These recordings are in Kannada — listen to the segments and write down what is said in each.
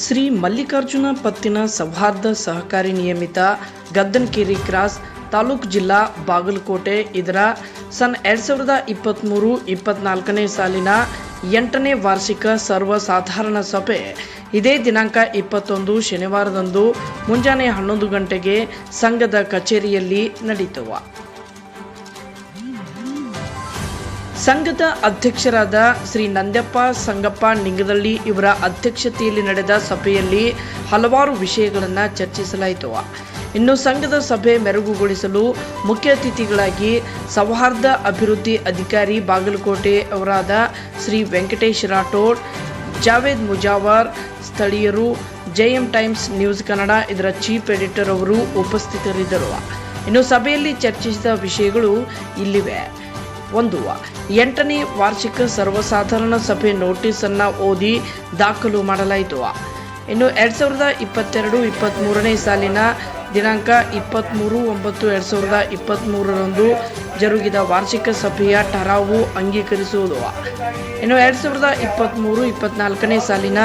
ಶ್ರೀ ಮಲ್ಲಿಕಾರ್ಜುನ ಪತ್ತಿನ ಸೌಹಾರ್ದ ಸಹಕಾರಿ ನಿಯಮಿತ ಗದ್ದನಕೇರಿ ಕ್ರಾಸ್ ತಾಲೂಕು ಜಿಲ್ಲಾ ಬಾಗಲಕೋಟೆ ಇದರ ಸನ್ 2023-24ನೇ ಸಾಲಿನ 8ನೇ ವಾರ್ಷಿಕ ಸರ್ವಸಾಧಾರಣ ಸಭೆ ಇದೇ ದಿನಾಂಕ 21 ಶನಿವಾರದಂದು ಮುಂಜಾನೆ 11 ಗಂಟೆಗೆ ಸಂಘದ ಕಚೇರಿಯಲ್ಲಿ ನಡೆಯಿತು. ಸಂಘದ ಅಧ್ಯಕ್ಷರಾದ ಶ್ರೀ ನಂದ್ಯಪ್ಪ ಸಂಗಪ್ಪ ನಿಂಗದಳ್ಳಿ ಇವರ ಅಧ್ಯಕ್ಷತೆಯಲ್ಲಿ ನಡೆದ ಸಭೆಯಲ್ಲಿ ಹಲವಾರು ವಿಷಯಗಳನ್ನು ಚರ್ಚಿಸಲಾಯಿತು. ಇನ್ನು ಸಂಘದ ಸಭೆ ಮೆರುಗುಗೊಳಿಸಲು ಮುಖ್ಯ ಅತಿಥಿಗಳಾಗಿ ಸೌಹಾರ್ದ ಅಭಿವೃದ್ಧಿ ಅಧಿಕಾರಿ ಬಾಗಲಕೋಟೆ ಅವರಾದ ಶ್ರೀ ವೆಂಕಟೇಶ್ ರಾಠೋಡ್, ಜಾವೇದ್ ಮುಜಾವರ್ ಸ್ಥಳೀಯರು, ಜೆಎಂ ಟೈಮ್ಸ್ ನ್ಯೂಸ್ ಕನ್ನಡ ಇದರ ಚೀಫ್ ಎಡಿಟರ್ ಅವರು ಉಪಸ್ಥಿತರಿದ್ದರು. ಇನ್ನು ಸಭೆಯಲ್ಲಿ ಚರ್ಚಿಸಿದ ವಿಷಯಗಳು ಇಲ್ಲಿವೆ. 1. 8ನೇ ವಾರ್ಷಿಕ ಸರ್ವಸಾಧಾರಣ ಸಭೆ ನೋಟಿಸ್ ಅನ್ನು ಓದಿ ದಾಖಲು ಮಾಡಲಾಯಿತು. ಇನ್ನು 2022-23ನೇ ಸಾಲಿನ ದಿನಾಂಕ 23/9/2023ರಂದು ಜರುಗಿದ ವಾರ್ಷಿಕ ಸಭೆಯ ಠರಾವು ಅಂಗೀಕರಿಸುವುದು. ಇನ್ನು 2023-24ನೇ ಸಾಲಿನ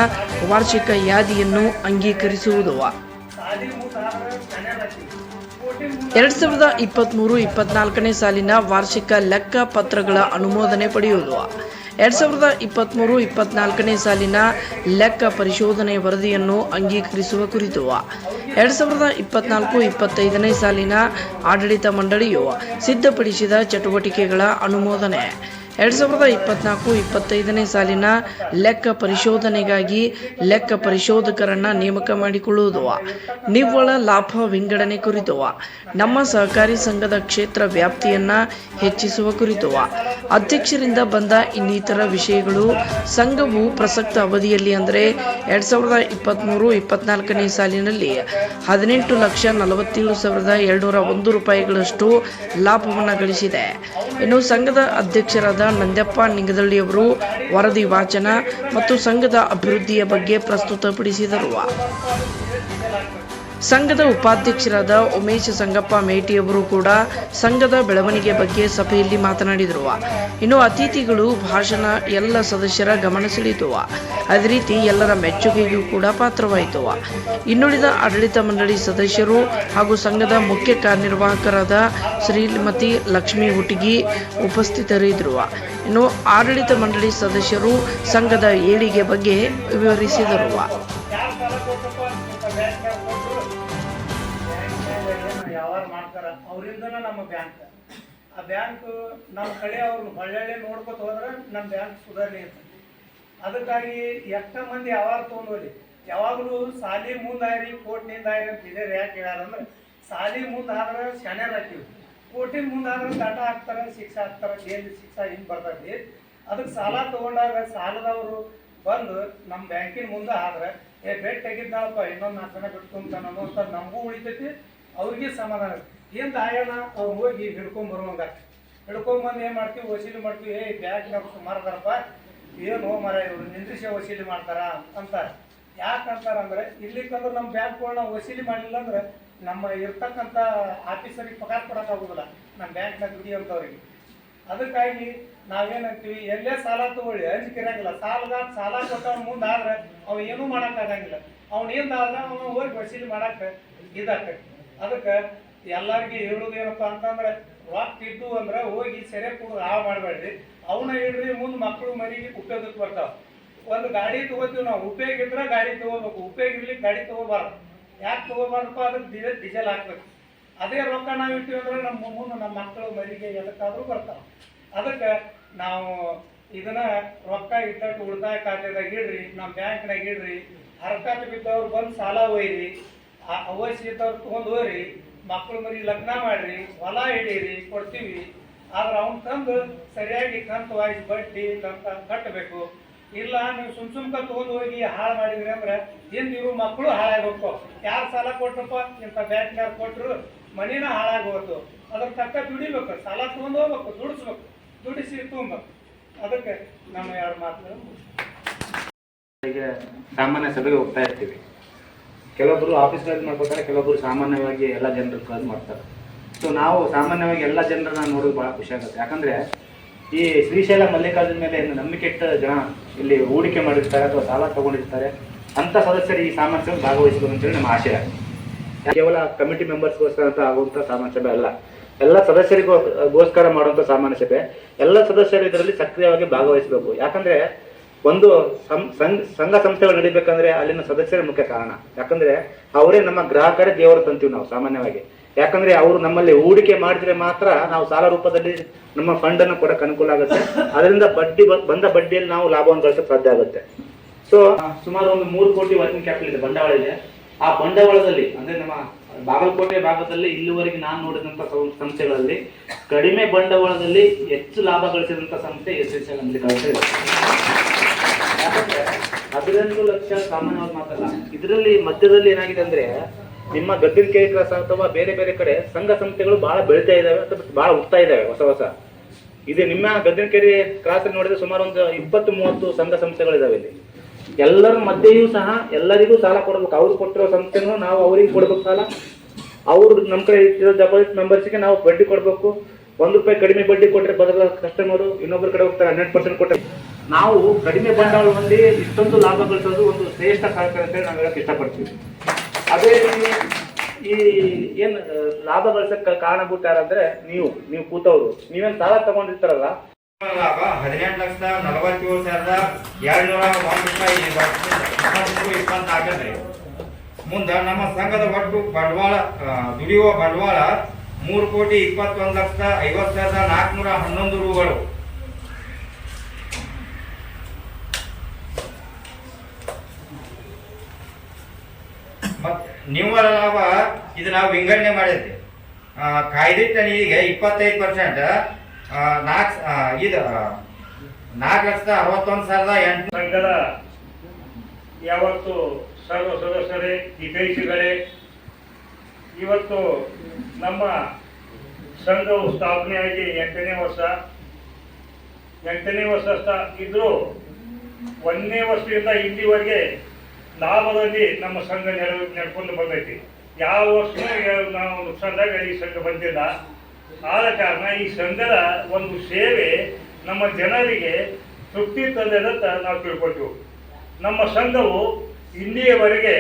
ವಾರ್ಷಿಕ ಯಾದಿಯನ್ನು ಅಂಗೀಕರಿಸುವುದು. 2023-24ನೇ ಸಾಲಿನ ವಾರ್ಷಿಕ ಲೆಕ್ಕ ಪತ್ರಗಳ ಅನುಮೋದನೆ ಪಡೆಯುವುದು. 2023-24ನೇ ಸಾಲಿನ ಲೆಕ್ಕ ಪರಿಶೋಧನೆ ವರದಿಯನ್ನು ಅಂಗೀಕರಿಸುವ ಕುರಿತು 2024-25ನೇ ಸಾಲಿನ ಆಡಳಿತ ಮಂಡಳಿಯು ಸಿದ್ಧಪಡಿಸಿದ ಚಟುವಟಿಕೆಗಳ ಅನುಮೋದನೆ. 2024-25ನೇ ಸಾಲಿನ ಲೆಕ್ಕ ಪರಿಶೋಧನೆಗಾಗಿ ಲೆಕ್ಕ ಪರಿಶೋಧಕರನ್ನು ನೇಮಕ ಮಾಡಿಕೊಳ್ಳುವುದು. ನಿವ್ವಳ ಲಾಭ ವಿಂಗಡಣೆ ಕುರಿತು ನಮ್ಮ ಸಹಕಾರಿ ಸಂಘದ ಕ್ಷೇತ್ರ ವ್ಯಾಪ್ತಿಯನ್ನು ಹೆಚ್ಚಿಸುವ ಕುರಿತು ಅಧ್ಯಕ್ಷರಿಂದ ಬಂದ ಇನ್ನಿತರ ವಿಷಯಗಳು. ಸಂಘವು ಪ್ರಸಕ್ತ ಅವಧಿಯಲ್ಲಿ ಅಂದರೆ 2023-24ನೇ ಸಾಲಿನಲ್ಲಿ 18,47,201 ರೂಪಾಯಿಗಳಷ್ಟು ಲಾಭವನ್ನು ಗಳಿಸಿದೆ. ಇನ್ನು ಸಂಘದ ಅಧ್ಯಕ್ಷರಾದ ನಂದ್ಯಪ್ಪ ನಿಂಗದಳ್ಳಿಯವರು ವರದಿ ವಾಚನ ಮತ್ತು ಸಂಘದ ಅಭಿವೃದ್ಧಿಯ ಬಗ್ಗೆ ಪ್ರಸ್ತುತಪಡಿಸಿದರು. ಸಂಘದ ಉಪಾಧ್ಯಕ್ಷರಾದ ಉಮೇಶ್ ಸಂಗಪ್ಪ ಮೇಟಿಯವರು ಕೂಡ ಸಂಘದ ಬೆಳವಣಿಗೆ ಬಗ್ಗೆ ಸಭೆಯಲ್ಲಿ ಮಾತನಾಡಿದರು. ಇನ್ನು ಅತಿಥಿಗಳು ಭಾಷಣ ಎಲ್ಲ ಸದಸ್ಯರ ಗಮನ ಸೆಳೆಯಿತು. ಅದೇ ರೀತಿ ಎಲ್ಲರ ಮೆಚ್ಚುಗೆಗೂ ಕೂಡ ಪಾತ್ರವಾಯಿತು. ಇನ್ನುಳಿದ ಆಡಳಿತ ಮಂಡಳಿ ಸದಸ್ಯರು ಹಾಗೂ ಸಂಘದ ಮುಖ್ಯ ಕಾರ್ಯನಿರ್ವಾಹಕರಾದ ಶ್ರೀಮತಿ ಲಕ್ಷ್ಮೀ ಹುಟ್ಟಿಗಿ ಉಪಸ್ಥಿತರಿದ್ದರು. ಇನ್ನು ಆಡಳಿತ ಮಂಡಳಿ ಸದಸ್ಯರು ಸಂಘದ ಏಳಿಗೆ ಬಗ್ಗೆ ವಿವರಿಸಿದರು. ವ್ಯವಹಾರ ಮಾಡ್ತಾರ ಅವರಿಂದನ ನಮ್ಮ ಬ್ಯಾಂಕ್ ಆ ಬ್ಯಾಂಕ್ ನಮ್ಮ ಕಡೆ ಅವ್ರನ್ನ ಹೊಳ್ಳೆ ನೋಡ್ಕೊತ ಹೋದ್ರೆ ನಮ್ಮ ಬ್ಯಾಂಕ್ ಸುಧಾರಣೆ ಇರ್ತದೆ. ಅದಕ್ಕಾಗಿ ಎಷ್ಟ ಮಂದಿ ವ್ಯವಹಾರ ತೊಗೊಂಡೋಲಿ ಯಾವಾಗಲೂ ಸಾಲಿ ಮುಂದಾಯ್ರಿ ಕೋರ್ಟ್ನಿಂದ ಆಯ್ರಿ ಅಂತ ಇದೇ ಯಾಕೆ ಹೇಳಾರಂದ್ರೆ ಸಾಲಿ ಮುಂದಾದ್ರೆ ಶಾನ್ಯಾರ ಹಾಕಿವಿ, ಕೋರ್ಟಿನ ಮುಂದಾದ್ರೆ ದಂಡ ಹಾಕ್ತಾರೆ, ಶಿಕ್ಷೆ ಹಾಕ್ತಾರೆ, ಜೈಲು ಶಿಕ್ಷೆ ಹಿಂಗೆ ಬರ್ತೈತಿ. ಅದಕ್ಕೆ ಸಾಲ ತಗೊಂಡಾಗ ಸಾಲದವರು ಬಂದು ನಮ್ಮ ಬ್ಯಾಂಕಿನ ಮುಂದೆ ಆದ್ರೆ ಬೆಟ್ ತೆಗಿದ್ನಪ್ಪ ಇನ್ನೊಂದು 4 ಜನ ಬಿಟ್ಕೊಂತಾನ ಅನ್ನೋಂಥದ್ದು ನಮಗೂ ಉಳಿತೈತಿ, ಅವ್ರಿಗೆ ಸಮಾಧಾನ. ಏನು ದಾಯಣ ಅವ್ರು ಹೋಗಿ ಹಿಡ್ಕೊಂಬರುವಂಗ ಹಿಡ್ಕೊಂಬಂದು ಏನು ಮಾಡ್ತೀವಿ, ವಸೂಲಿ ಮಾಡ್ತೀವಿ. ಬ್ಯಾಂಕ್ ನಾವು ಸುಮಾರು ಅದಾರಪ್ಪ, ಏನು ಮರ ಇವರು ನಿಂದ್ರಿಸಿ ವಸೂಲಿ ಮಾಡ್ತಾರ ಅಂತಾರೆ. ಯಾಕಂತಾರಂದ್ರೆ ಇರ್ಲಿಕ್ಕಂದ್ರೆ ನಮ್ಮ ಬ್ಯಾಂಕ್ಗಳನ್ನ ವಸೂಲಿ ಮಾಡಲಿಲ್ಲ ಅಂದ್ರೆ ನಮ್ಮ ಇರ್ತಕ್ಕಂಥ ಆಫೀಸರಿಗೆ ಪಗಾರ ಕೊಡೋಕ್ಕಾಗೋದಿಲ್ಲ, ನಮ್ಮ ಬ್ಯಾಂಕ್ನಾಗ ದುಡಿಯೋಂಥವ್ರಿಗೆ. ಅದಕ್ಕಾಗಿ ನಾವೇನಂತೀವಿ, ಎಲ್ಲೇ ಸಾಲ ತಗೊಳ್ಳಿ ಅಂಜಿಕಿರಂಗಿಲ್ಲ. ಸಾಲ ಕೊಟ್ಟವ್ನ ಮುಂದಾದ್ರೆ ಅವ್ ಏನೂ ಮಾಡೋಕ್ಕಾಗಂಗಿಲ್ಲ. ಅವ್ನೇಂದಾದ್ರೆ ಅವನು ಹೋಗಿ ವಸೂಲಿ ಮಾಡಕ್ಕೆ ಇದಾಕೈತಿ. ಅದಕ್ಕೆ ಎಲ್ಲರಿಗೆ ಹೇಳೋದೇನಪ್ಪ ಅಂತಂದ್ರೆ ರೊಕ್ಕ ಇದ್ದು ಅಂದ್ರೆ ಹೋಗಿ ಸೆರೆ ಕೂಡ ಹಾಳು ಮಾಡಬೇಡ್ರಿ, ಅವನ್ನ ಹೇಳ್ರಿ, ಮುಂದೆ ಮಕ್ಕಳು ಮನೆಗೆ ಉಪಯೋಗಕ್ಕೆ ಬರ್ತಾವ. ಒಂದು ಗಾಡಿ ತಗೋತೀವಿ ನಾವು, ಉಪಯೋಗ ಇದ್ರೆ ಗಾಡಿ ತಗೋಬೇಕು, ಉಪಯೋಗ ಇರ್ಲಿಕ್ಕೆ ಗಾಡಿ ತಗೋಬಾರ್ದು. ಯಾಕೆ ತಗೋಬಾರ್ದಪ್ಪ, ಅದಕ್ಕೆ ಡೀಸೆಲ್ ಹಾಕ್ಬೇಕು. ಅದೇ ರೊಕ್ಕ ನಾವು ಇಟ್ಟಿವಿ ಅಂದ್ರೆ ನಮ್ಮ ಮುಂದೆ ನಮ್ಮ ಮಕ್ಕಳು ಮನೆಗೆ ಎದಕ್ಕಾದ್ರೂ ಬರ್ತಾವ. ಅದಕ್ಕೆ ನಾವು ಇದನ್ನ ರೊಕ್ಕ ಇಟ್ಟಟ್ಟು ಉಳಿತಾಯ ಖಾತೆದಾಗ ಇಡ್ರಿ, ನಮ್ಮ ಬ್ಯಾಂಕ್ನಾಗ ಇಡ್ರಿ. ಹರಕತ್ತು ಬಿದ್ದವ್ರು ಬಂದು ಸಾಲ ಒಯ್ರಿ, ಅವಶ್ಯ ಇದ್ದವ್ರು ತೊಗೊಂಡು ಹೋಗ್ರಿ, ಮಕ್ಕಳು ಮರಿ ಲಗ್ನ ಮಾಡ್ರಿ, ಹೊಲ ಹಿಡೀರಿ, ಕೊಡ್ತೀವಿ. ಆದ್ರೆ ಅವ್ನು ತಂದು ಸರಿಯಾಗಿ ಕಂತು ವಾಯ್ಸ್ ಬಡ್ಡಿ ಕಂತ ಕಟ್ಟಬೇಕು. ಇಲ್ಲ ನೀವು ಸುಮ್ಕ ತೊಗೊಂಡು ಹೋಗಿ ಹಾಳು ಮಾಡಿದ್ರಿ ಅಂದ್ರೆ ಏನು ನೀವು ಮಕ್ಕಳು ಹಾಳಾಗೋಗ್ತಾವ. ಯಾರು ಸಾಲ ಕೊಟ್ರಪ್ಪ ಇಂಥ ಬ್ಯಾಂಕ್ನಾಗ ಕೊಟ್ಟರು ಮನಿನ ಹಾಳಾಗೋದು. ಅದ್ರ ತಕ್ಕ ದುಡಿಬೇಕು, ಸಾಲ ತೊಗೊಂಡು ಹೋಗ್ಬೇಕು, ದುಡಿಸ್ಬೇಕು, ದುಡಿಸಿ ತುಂಬಬೇಕು. ಅದಕ್ಕೆ ನಮ್ಮ 2 ಮಾತುಗಳು. ಸಾಮಾನ್ಯ ಸಭೆಗೆ ಹೋಗ್ತಾ ಇರ್ತೀವಿ. ಕೆಲವೊಬ್ಬರು ಆಫೀಸ್ಗಳಲ್ಲಿ ಮಾಡ್ಬೇಕಾದ್ರೆ ಕೆಲವೊಬ್ಬರು ಸಾಮಾನ್ಯವಾಗಿ ಎಲ್ಲ ಜನರ ಕಾಲ್ ಮಾಡ್ತಾರೆ. ಸೊ ನಾವು ಸಾಮಾನ್ಯವಾಗಿ ಎಲ್ಲ ಜನರನ್ನ ನೋಡೋದು ಭಾಳ ಖುಷಿ ಆಗುತ್ತೆ. ಯಾಕಂದರೆ ಈ ಶ್ರೀಶೈಲ ಮಲ್ಲಿಕಾರ್ಜುನ ಮೇಲೆ ನಂಬಿಕೆ ಇಟ್ಟ ಜನ ಇಲ್ಲಿ ಹೂಡಿಕೆ ಮಾಡಿರ್ತಾರೆ ಅಥವಾ ಸಾಲ ತೊಗೊಂಡಿರ್ತಾರೆ. ಅಂಥ ಸದಸ್ಯರು ಈ ಸಾಮಾನ್ಯ ಸಭೆ ಭಾಗವಹಿಸಬೇಕು ಅಂತೇಳಿ ನಮ್ಮ ಆಶಯ. ಕೇವಲ ಕಮಿಟಿ ಮೆಂಬರ್ಸ್ಗೋಸ್ಕರ ಅಂತ ಆಗುವಂಥ ಸಾಮಾನ್ಯ ಸಭೆ ಅಲ್ಲ, ಎಲ್ಲ ಸದಸ್ಯರಿಗೋಸ್ಕರ ಮಾಡುವಂಥ ಸಾಮಾನ್ಯ ಸಭೆ. ಎಲ್ಲ ಸದಸ್ಯರು ಇದರಲ್ಲಿ ಸಕ್ರಿಯವಾಗಿ ಭಾಗವಹಿಸಬೇಕು. ಯಾಕಂದ್ರೆ ಒಂದು ಸಂಘ ಸಂಸ್ಥೆಗಳು ನಡಿಬೇಕಂದ್ರೆ ಅಲ್ಲಿನ ಸದಸ್ಯರೇ ಮುಖ್ಯ ಕಾರಣ. ಯಾಕಂದ್ರೆ ಅವರೇ ನಮ್ಮ ಗ್ರಾಹಕರೇ ದೇವರು ತಂತೀವಿ ನಾವು ಸಾಮಾನ್ಯವಾಗಿ. ಯಾಕಂದ್ರೆ ಅವರು ನಮ್ಮಲ್ಲಿ ಹೂಡಿಕೆ ಮಾಡಿದ್ರೆ ಮಾತ್ರ ನಾವು ಸಾಲ ರೂಪದಲ್ಲಿ ನಮ್ಮ ಫಂಡ್ ಅನ್ನು ಕೊಡಕ್ಕೆ ಅನುಕೂಲ ಆಗುತ್ತೆ. ಅದರಿಂದ ಬಂದ ಬಡ್ಡಿಯಲ್ಲಿ ನಾವು ಲಾಭವನ್ನು ಗಳಿಸಕ್ಕೆ ಸಾಧ್ಯ ಆಗುತ್ತೆ. ಸೊ ಸುಮಾರು ಒಂದು 3 ಕೋಟಿ ವರ್ಕಿಂಗ್ ಕ್ಯಾಪಿಟಲ್ ಇದೆ, ಬಂಡವಾಳ ಇದೆ. ಆ ಬಂಡವಾಳದಲ್ಲಿ ಅಂದ್ರೆ ನಮ್ಮ ಬಾಗಲಕೋಟೆ ಭಾಗದಲ್ಲಿ ಇಲ್ಲಿವರೆಗೆ ನಾನು ನೋಡಿದಂಥ ಸಂಸ್ಥೆಗಳಲ್ಲಿ ಕಡಿಮೆ ಬಂಡವಾಳದಲ್ಲಿ ಹೆಚ್ಚು ಲಾಭ ಗಳಿಸಿದಂಥ ಸಂಸ್ಥೆ SSL ಇದೆ. ಯಾಕಂದ್ರೆ 15 ಲಕ್ಷ ಸಾಮಾನ್ಯವಾಗಿ ಮಾತಲ್ಲ. ಇದರಲ್ಲಿ ಮಧ್ಯದಲ್ಲಿ ಏನಾಗಿದೆ ಅಂದ್ರೆ ನಿಮ್ಮ ಗದ್ದಿನಕೆರೆ ಕ್ರಾಸ್ ಅಥವಾ ಬೇರೆ ಬೇರೆ ಕಡೆ ಸಂಘ ಸಂಸ್ಥೆಗಳು ಬಹಳ ಬೆಳಿತಾ ಇದಾವೆ ಅಥವಾ ಬಹಳ ಹುಟ್ತಾ ಇದಾವೆ ಹೊಸ. ಇದು ನಿಮ್ಮ ಗದ್ದಿನಕೆರೆ ಕ್ರಾಸ್ ನೋಡಿದ್ರೆ ಸುಮಾರು ಒಂದು 20-30 ಸಂಘ ಸಂಸ್ಥೆಗಳಿದಾವೆ. ಇಲ್ಲಿ ಎಲ್ಲರ ಮಧ್ಯೆಯೂ ಸಹ ಎಲ್ಲರಿಗೂ ಸಾಲ ಕೊಡಬೇಕು. ಅವ್ರು ಕೊಟ್ಟಿರೋ ಸಂಸ್ಥೆನೂ ನಾವು ಅವರಿಗೆ ಕೊಡ್ಬೇಕು ಸಾಲ. ಅವ್ರು ನಮ್ಮ ಕಡೆ ಇರೋ ಡೆಪಾಸಿಟ್ ಮೆಂಬರ್ಸ್ಗೆ ನಾವು ಬಡ್ಡಿ ಕೊಡಬೇಕು. ₹1 ಕಡಿಮೆ ಬಡ್ಡಿ ಕೊಟ್ಟರೆ ಬದಲ ಕಸ್ಟಮರು ಇನ್ನೊಬ್ಬರ ಕಡೆ ಹೋಗ್ತಾರೆ 100% ಕೊಟ್ಟರೆ. ನಾವು ಕಡಿಮೆ ಬಂಡವಾಳದಲ್ಲಿ ಇಷ್ಟೊಂದು ಲಾಭ ಗಳಿಸೋದು ಒಂದು ಶ್ರೇಷ್ಠ ಸಹಕಾರ ಅಂತೇಳಿ ನಾವು ಹೇಳಕ್ಕೆ ಇಷ್ಟಪಡ್ತೀವಿ. ಅದೇ ರೀತಿ ಈ ಏನು ಲಾಭ ಗಳಿಸಕ್ಕೆ ಕಾರಣಭೂತ ಯಾರಂದ್ರೆ ನೀವು ಕೂತವ್ರು. ನೀವೇನು ಸಾಲ ತಗೊಂಡಿರ್ತಾರಲ್ಲ, ಲಾಭ 18,47,201 ಮುಂದೆ ನಮ್ಮ ಸಂಘದ ಒಟ್ಟು ಬಂಡವಾಳ ದುಡಿಯುವ ಬಂಡವಾಳ 3,21,50,411 ರೂಗಳು. ನಿವ್ವಳ ಲಾಭ ಇದು ನಾವು ವಿಂಗಡಣೆ ಮಾಡಿದ್ವಿ. ಕಾಯ್ದೆ ಟನಿಗೆ 25%, 4,61,800. ಸಂಘದ ಯಾವತ್ತು ಸರ್ವ ಸದಸ್ಯರೇ ಹಿತೈಷಿಗಳೇ, ಇವತ್ತು ನಮ್ಮ ಸಂಘವು ಸ್ಥಾಪನೆಯಾಗಿ 8ನೇ ವರ್ಷ ಇದ್ರೂ 1ನೇ ವರ್ಷದಿಂದ ಇಲ್ಲಿವರೆಗೆ ಲಾಭದಲ್ಲಿ ನಮ್ಮ ಸಂಘ ನಡ್ಕೊಂಡು ಬಂದೈತಿ. ಯಾವ ವರ್ಷನೂ ನಾವು ನುಕ್ಸಾನದಾಗ ಈ ಸಂಘ ಬಂದಿಲ್ಲ. ಆದ ಕಾರಣ ಈ ಸಂಘದ ಒಂದು ಸೇವೆ ನಮ್ಮ ಜನರಿಗೆ ತೃಪ್ತಿ ತಂದದಂತ ನಾವು ತಿಳ್ಕೊತೀವಿ. ನಮ್ಮ ಸಂಘವು ಇಲ್ಲಿಯವರೆಗೆ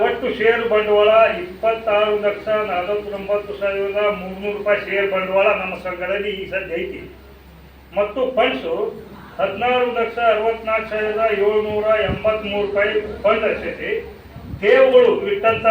ಒಟ್ಟು ಷೇರು ಬಂಡವಾಳ 26,49,300 ರೂಪಾಯಿ ಷೇರು ಬಂಡವಾಳ ನಮ್ಮ ಸಂಘದಲ್ಲಿ ಈ ಸದ್ಯ ಐತಿ. ಮತ್ತು ಫಂಡ್ಸು 16,64,783 ರೂಪಾಯಿ ಫಂಡ್ ಅಷ್ಟೈತಿ. ಠೇವುಗಳು ಇಟ್ಟಂತ